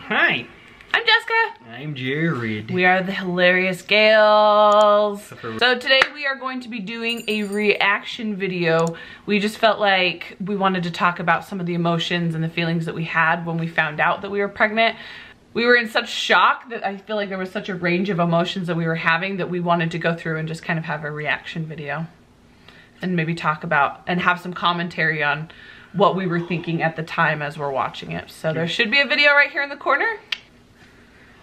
Hi. I'm Jessica. I'm Jared. We are the Hilarious Gales. So today we are going to be doing a reaction video. We just felt like we wanted to talk about some of the emotions and the feelings that we had when we found out that we were pregnant. We were in such shock that I feel like there was such a range of emotions that we were having that we wanted to go through and just kind of have a reaction video. And maybe talk about and have some commentary on what we were thinking at the time as we're watching it. So there should be a video right here in the corner.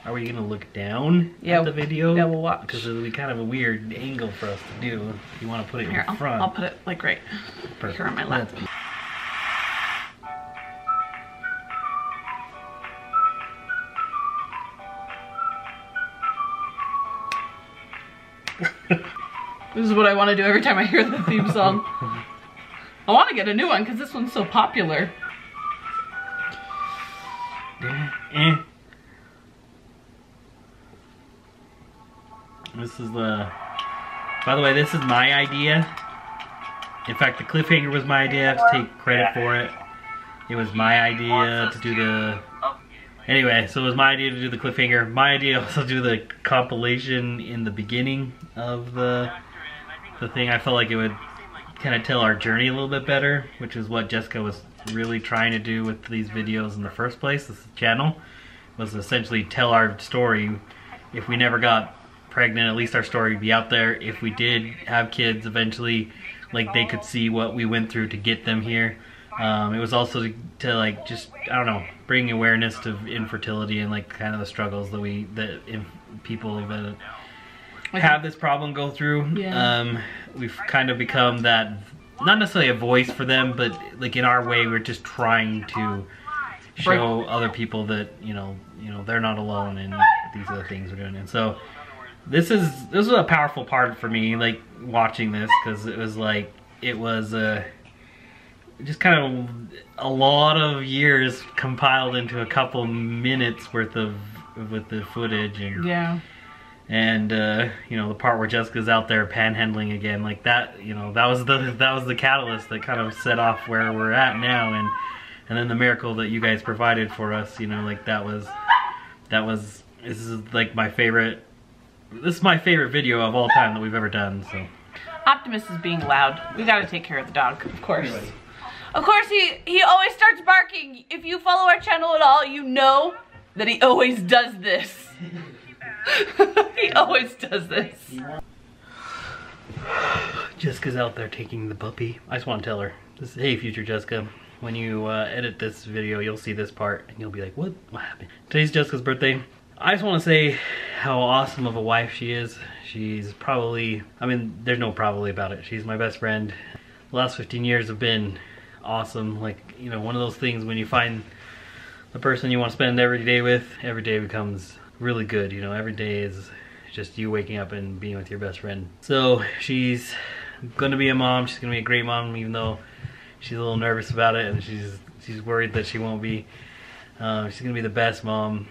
Are we gonna look down at the video? Yeah, we'll watch. Because it'll be kind of a weird angle for us to do. If you want to put it Here, in front. I'll put it like right here on my lap. This is what I want to do every time I hear the theme song. I want to get a new one because this one's so popular. This is the... By the way, this is my idea. In fact, the cliffhanger was my idea. I have to take credit for it. It was my idea to do the... Anyway, so it was my idea to do the cliffhanger. My idea also to do the compilation in the beginning of the thing. I felt like it would kind of tell our journey a little bit better, which is what Jessica was really trying to do with these videos in the first place. This channel was essentially tell our story. If we never got pregnant, at least our story would be out there. If we did have kids eventually, like, they could see what we went through to get them here. It was also to like, just, I don't know, bring awareness to infertility and like kind of the struggles that people that have this problem go through. Yeah. We've kind of become that, not necessarily a voice for them, but like in our way, we're just trying to show other people that you know they're not alone and these are the things we're doing. And so this was a powerful part for me, like watching this, because it was just kind of a lot of years compiled into a couple minutes worth of with the footage. And yeah. And you know, the part where Jessica's out there panhandling again, like that, you know, that was the catalyst that kind of set off where we're at now, and then the miracle that you guys provided for us, you know, like that was this is like my favorite. This is my favorite video of all time that we've ever done. So Optimus is being loud. We gotta take care of the dog, of course. Anyway. Of course, he always starts barking. If you follow our channel at all, you know that he always does this. He always does this. Jessica's out there taking the puppy. I just want to tell her, hey, future Jessica, when you edit this video, you'll see this part and you'll be like, what happened? Today's Jessica's birthday. I just want to say how awesome of a wife she is. She's probably, I mean, there's no probably about it. She's my best friend. The last 15 years have been awesome. Like, you know, one of those things when you find the person you want to spend every day with, every day becomes really good. You know, every day is just you waking up and being with your best friend. So she's gonna be a mom. She's gonna be a great mom, even though she's a little nervous about it, and she's worried that she won't be. She's gonna be the best mom.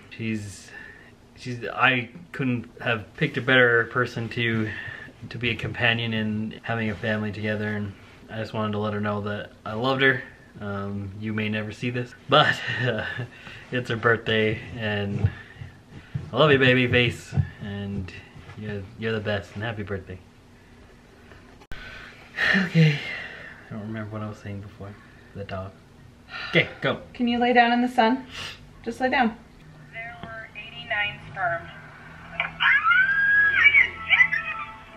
I couldn't have picked a better person to be a companion in having a family together, and I just wanted to let her know that I loved her. You may never see this, but it's her birthday, and I love you, baby face, and you're the best, and happy birthday. Okay, I don't remember what I was saying before. The dog. Okay, go. Can you lay down in the sun? Just lay down. There were 89 sperm.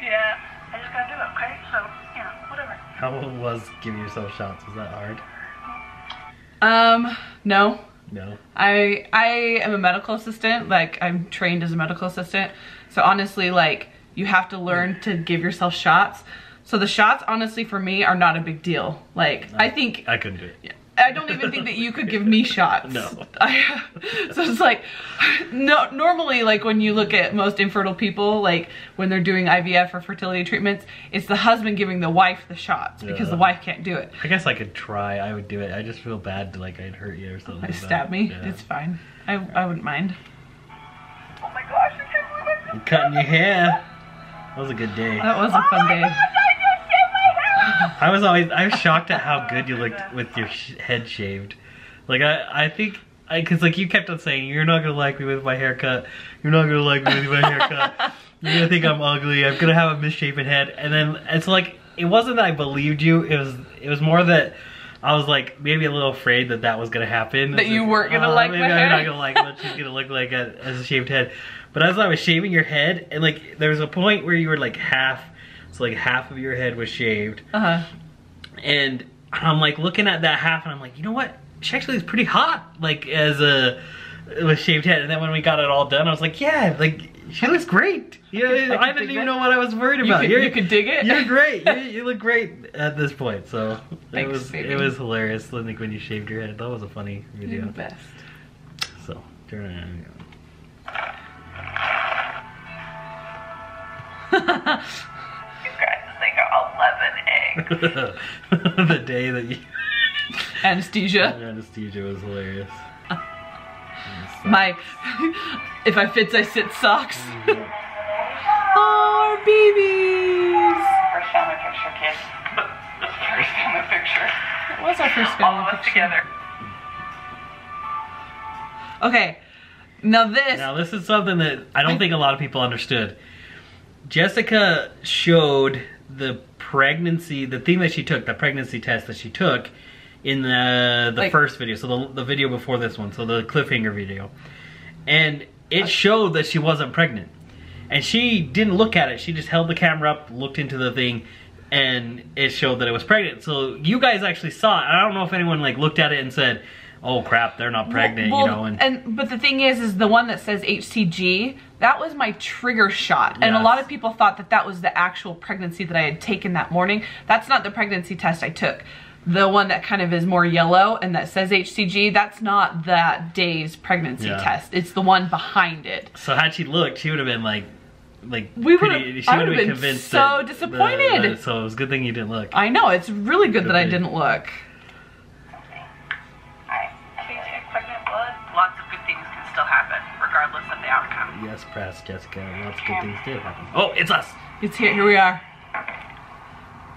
Yeah, I just gotta do it, okay? So, yeah, whatever. How was giving yourself shots? Was that hard? No. No. I am a medical assistant. Like, I'm trained as a medical assistant. So honestly, like, you have to learn to give yourself shots. So the shots, honestly, for me, are not a big deal. Like, I think I couldn't do it. Yeah. I don't even think that you could give me shots. No. So it's like, no. Normally, like when you look at most infertile people, like when they're doing IVF or fertility treatments, it's the husband giving the wife the shots because the wife can't do it. I guess I could try. I would do it. I just feel bad, like I'd hurt you or something. I stab me. Yeah. It's fine. I wouldn't mind. Oh my gosh, I can't believe I I'm cutting your hair. That was a good day. That was a fun day. I was shocked at how good you looked with your head shaved. Like I think because like you kept on saying, you're not gonna like me with my haircut. You're not gonna like me with my haircut. You're gonna think I'm ugly. I'm gonna have a misshapen head. And then it's like, it wasn't that I believed you. It was more that I was like maybe a little afraid that that was gonna happen. That you weren't gonna like my hair. Maybe I'm not gonna like what she's gonna look like as a shaved head. But as I was shaving your head, and like there was a point where you were like half, so like half of your head was shaved. And I'm like looking at that half, and I'm like, you know what? She actually is pretty hot, like as a with shaved head. And then when we got it all done, I was like, yeah, like she looks great. You know, I didn't even know what I was worried about. You could dig it. You're great. You look great at this point. So Thanks, it was hilarious. Like when you shaved your head, that was a funny video. You're the best. So turn it on. You guys think I'm 11 eggs. The day that you Anesthesia. anesthesia was hilarious. My, if I fits, I sit socks. Oh, our babies. First family picture, kids. First family picture. What was our first All family of us picture? together. Okay, now this is something that I don't think a lot of people understood. Jessica showed the pregnancy, the thing that she took, the pregnancy test that she took in the first video, so the video before this one, so the cliffhanger video. And it showed that she wasn't pregnant. And she didn't look at it, she just held the camera up, looked into the thing, and it showed that it was pregnant. So you guys actually saw it. I don't know if anyone like looked at it and said, oh crap, they're not pregnant, you know. But the thing is the one that says HCG, that was my trigger shot. And a Yes. lot of people thought that that was the actual pregnancy that I had taken that morning. That's not the pregnancy test I took. The one that kind of is more yellow and that says HCG, that's not that day's pregnancy test. It's the one behind it. So had she looked, she would have been like I would have been convinced so disappointed. So it was a good thing you didn't look. I know, it's really good that I didn't look. Pregnant blood. Lots of good things can still happen, regardless of the outcome. Yes, press, Jessica. Lots of good things did happen. Oh, it's us. It's here we are.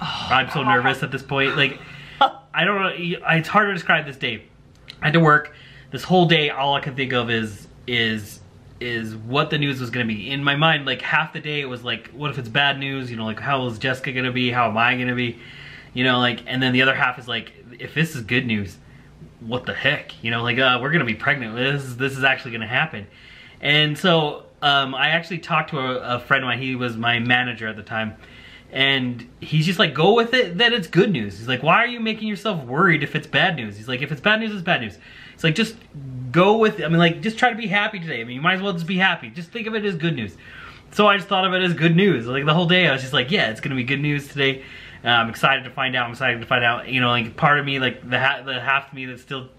I'm so nervous at this point. Like, I don't know. It's hard to describe this day. I had to work this whole day. All I can think of is what the news was going to be. In my mind, like half the day it was like, what if it's bad news? You know, like how is Jessica going to be? How am I going to be? You know, like, and then the other half is like, if this is good news, what the heck? You know, like we're going to be pregnant. This is actually going to happen. And so I actually talked to a friend of mine. He was my manager at the time. And he's just like, go with it, that it's good news. He's like, why are you making yourself worried if it's bad news? He's like, if it's bad news, it's bad news. It's like, just go with it. I mean, like, just try to be happy today. I mean, you might as well just be happy. Just think of it as good news. So I just thought of it as good news. Like, the whole day I was just like, yeah, it's going to be good news today. I'm excited to find out. I'm excited to find out. You know, like, part of me, like, the half of me that still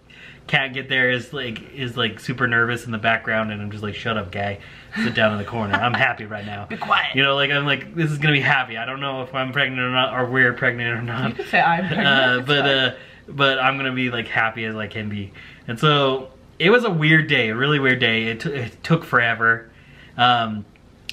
can't get there is like super nervous in the background, and I'm just like, shut up, guy. Sit down in the corner. I'm happy right now. Be quiet. You know, like, I'm like, this is gonna be happy. I don't know if I'm pregnant or not, or we're pregnant or not. You could say I'm pregnant. But I'm gonna be like happy as I can be. And so it was a weird day, a really weird day. It took forever.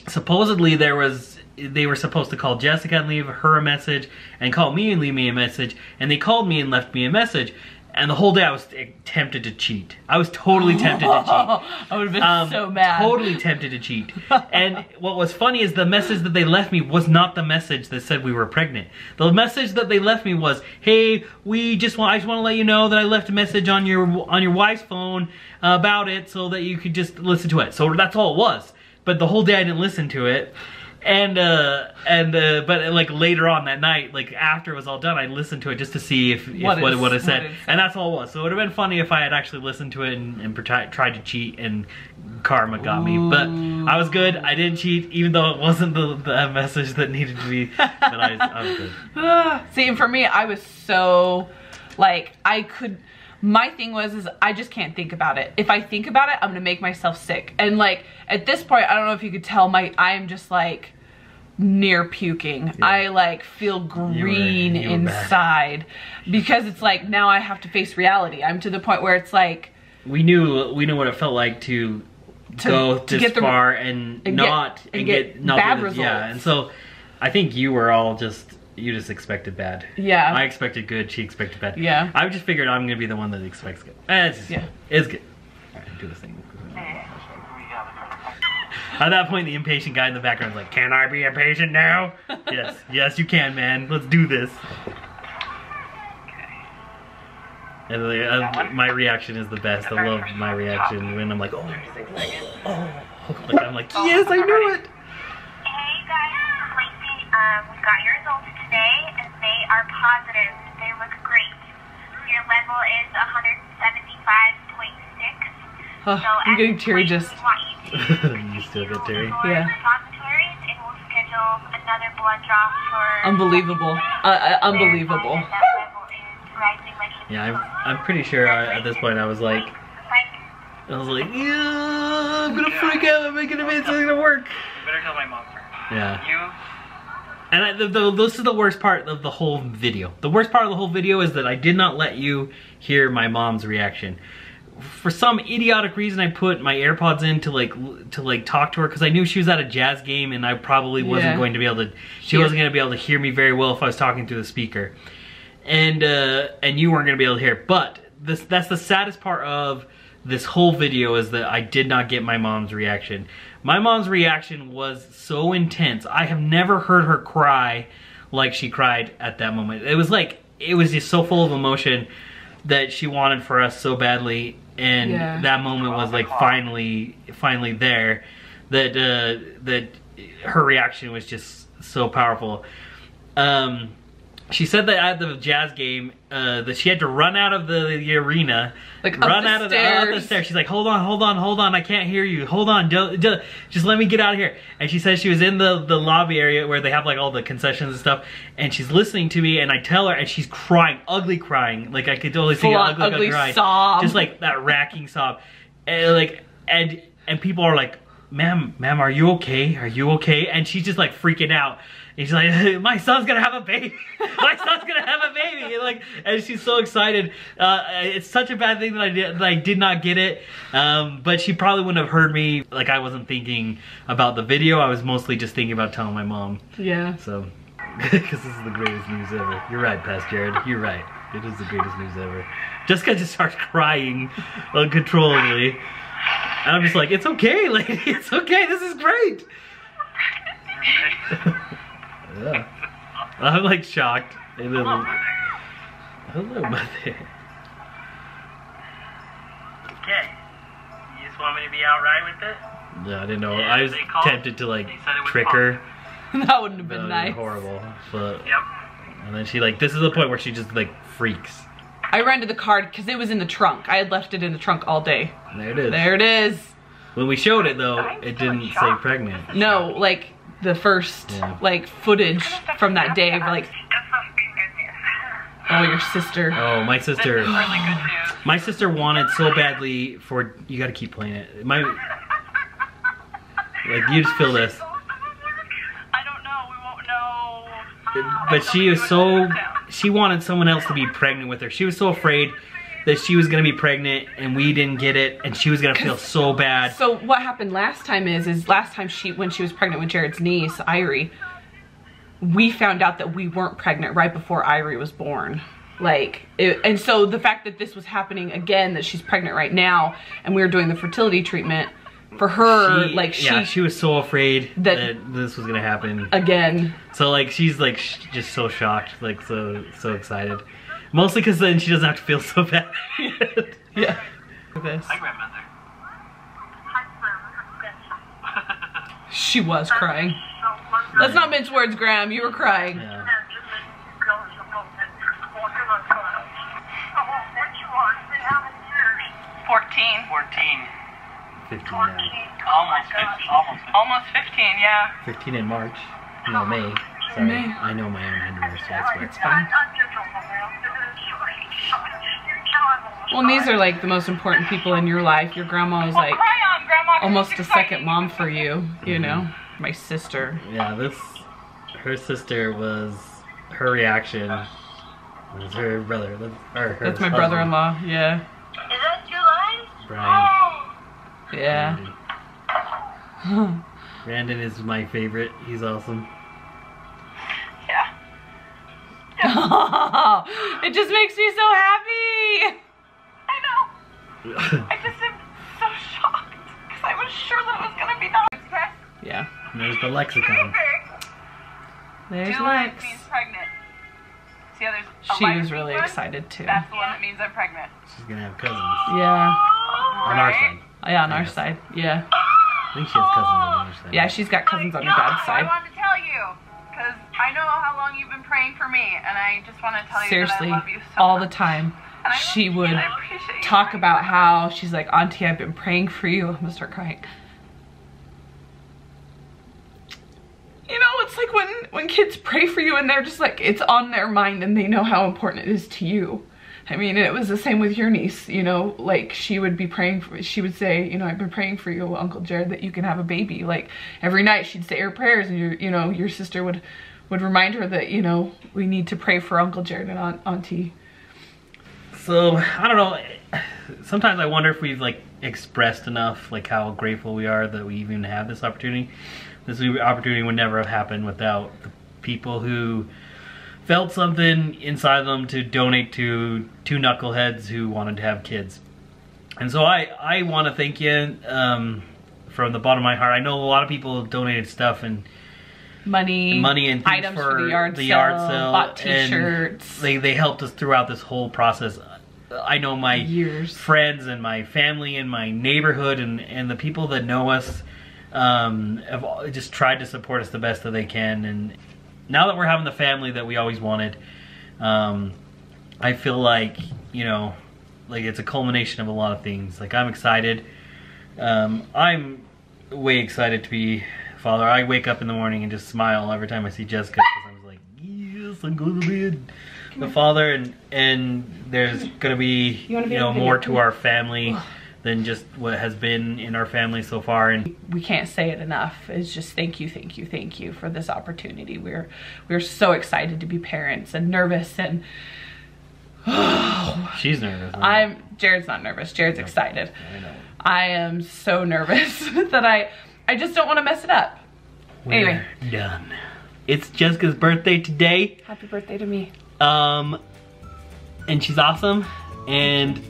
Supposedly they were supposed to call Jessica and leave her a message, and call me and leave me a message, and they called me and left me a message. And the whole day I was tempted to cheat. I was totally tempted to cheat. I would have been so mad. Totally tempted to cheat. And what was funny is the message that they left me was not the message that said we were pregnant. The message that they left me was, hey, I just want to let you know that I left a message on your wife's phone about it so that you could just listen to it. So that's all it was. But the whole day I didn't listen to it. But like later on that night, like after it was all done, I listened to it just to see if what it said, and that's all it was. So it would have been funny if I had actually listened to it and tried to cheat, and karma got me. But I was good. I didn't cheat, even though it wasn't the message that needed to be. But I was good. See, and for me, I was so like my thing was I just can't think about it. If I think about it, I'm gonna make myself sick. And like at this point, I don't know if you could tell, I am just like near puking. Yeah. I like feel green you were inside because it's like now I have to face reality. I'm to the point where it's like we knew what it felt like to go this far and get bad results. Yeah, and so I think you were all you just expected bad. Yeah. I expected good, she expected bad. Yeah. I just figured I'm gonna be the one that expects good. It's good. do this thing. At that point, the impatient guy in the background is like, "Can I be impatient now?" Yes, yes, you can, man. Let's do this. And my reaction is the best. I love my reaction when I'm like, "Oh, like I'm like, yes, I knew it." Hey guys, Lacey, we got your results today, and they are positive. They look great. Your level is 175.6. Oh, I'm getting teary just. You still get teary? Yeah. Depositories, and we'll schedule another blood draw for. Unbelievable. Unbelievable. That level is rising like it's Yeah, I'm pretty sure at this point I was like, yeah, I'm gonna freak out. I'm making it. It's not gonna work. You better tell my mom first. Yeah. You. And this is the worst part of the whole video. The worst part of the whole video is that I did not let you hear my mom's reaction. For some idiotic reason, I put my AirPods in to like talk to her because I knew she was at a jazz game and I probably wasn't going to be able to. She wasn't going to be able to hear me very well if I was talking through the speaker, and you weren't going to be able to hear. But that's the saddest part of this whole video is that I did not get my mom's reaction. My mom's reaction was so intense. I have never heard her cry like she cried at that moment. It was just so full of emotion that she wanted for us so badly, and that moment was like finally there. That her reaction was just so powerful. She said that at the jazz game that she had to run out of the arena, run out of the stairs. She's like, hold on, I can't hear you. Hold on, just let me get out of here. And she said she was in the lobby area where they have like all the concessions and stuff, and she's listening to me, and I tell her, and she's crying, ugly crying. Like I could totally see her ugly crying, sob, just like that racking sob, and and people are like, ma'am, are you okay? Are you okay? And she's just like freaking out. And she's like, my son's gonna have a baby. My son's gonna have a baby. And she's so excited. It's such a bad thing that I did not get it. But she probably wouldn't have heard me. Like I wasn't thinking about the video. I was mostly just thinking about telling my mom. Yeah. So, because this is the greatest news ever. You're right, Past Jared. You're right. It is the greatest news ever. Jessica just starts crying uncontrollably. And I'm just like, it's okay, lady. It's okay. This is great. Yeah. I'm like shocked. Hello, mother. Okay. You just want me to be outright with it? Yeah, I didn't know. Yeah, I was tempted to like trick her. That wouldn't have been nice. Horrible. But yep. And then she this is the point where she just like freaks. I ran to the car because it was in the trunk. I had left it in the trunk all day. There it is. There it is. When we showed it though, it didn't say pregnant. No, like the first like footage from that day, like. Oh, your sister. Oh, my sister. This is really good news. My sister wanted so badly for. You got to keep playing it. Like you just feel this. I don't know. We won't know. But she was so. She wanted someone else to be pregnant with her. She was so afraid that she was gonna be pregnant and we didn't get it, and she was gonna feel so bad. So what happened last time is last time when she was pregnant with Jared's niece, Irie, we found out that we weren't pregnant right before Irie was born. And so the fact that this was happening again, that she's pregnant right now, and we were doing the fertility treatment for her, she was so afraid that this was gonna happen again. So like she's like just so shocked, like so excited. Mostly because then she doesn't have to feel so bad. Yeah. This. Hi, grandmother. She was crying. Let's not mince words, Graham. You were crying. Yeah. 14. 15 now. Almost 15, yeah. 15 in March. No, May. Sorry. May. I know my own anniversary. That's why. It's fine. Well, and these are like the most important people in your life. Your grandma is like Cry on, Grandma. almost a second mom for you, you know? My sister. Yeah, her sister was, her reaction was her brother. That's my brother-in-law, yeah. Is that your line? Brian. Yeah. Brandon is my favorite. He's awesome. Yeah. It just makes me so happy. I know. I just am so And there's the lexicon. There's Two Lex. lines means pregnant. See how there's a She line was between really one? excited too. That's the one that means I'm pregnant. She's gonna have cousins. Yeah. On our side. Yeah, on our side. Yeah. I think she has cousins on the other side. Yeah, she's got cousins on her dad's I side. wanted to tell you, because I know how long you've been praying for me, and I just want to tell you Seriously, that I love you so all much. the time. And I She love you, would and I appreciate you talk praying about for me. how she's like, Auntie, I've been praying for you. I'm gonna start crying. You know, it's like when kids pray for you and they're just like, it's on their mind and they know how important it is to you. I mean, it was the same with your niece, you know, like she would be praying for, she would say, you know, I've been praying for you, Uncle Jared, that you can have a baby. Like every night she'd say her prayers, and your sister would remind her that, you know, we need to pray for Uncle Jared and Auntie. So, I don't know, sometimes I wonder if we've like expressed enough like how grateful we are that we even have this opportunity. This opportunity would never have happened without the people who felt something inside them to donate to two knuckleheads who wanted to have kids. And so I want to thank you from the bottom of my heart. I know a lot of people donated stuff and Money and things items for the yard sale, bought t-shirts. They helped us throughout this whole process. I know my Years. friends and my family and my neighborhood and the people that know us have just tried to support us the best that they can. And now that we're having the family that we always wanted, I feel like, you know, like it's a culmination of a lot of things. Like I'm excited. I'm way excited to be a father. I wake up in the morning and just smile every time I see Jessica because I was like, yes, I'm going to be a father, and there's going to be, you know, more to our family than just what has been in our family so far. And we can't say it enough. It's just thank you for this opportunity. We're so excited to be parents and nervous and she's nervous. Jared's not nervous. Jared's excited. I know. I am so nervous that I just don't want to mess it up. Anyway, We're done. It's Jessica's birthday today. happy birthday to me. And she's awesome. And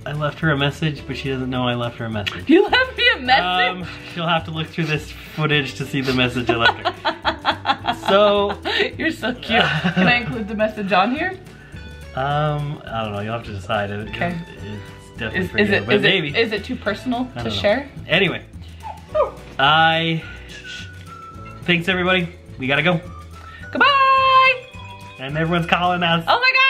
I left her a message, but she doesn't know I left her a message. You left me a message? She'll have to look through this footage to see the message I left her. So, You're so cute. Can I include the message on here? I don't know. You'll have to decide. Okay. It's definitely for you, but maybe. Is it too personal I to don't know. share? Anyway, thanks everybody. We gotta go. Goodbye! And everyone's calling us. Oh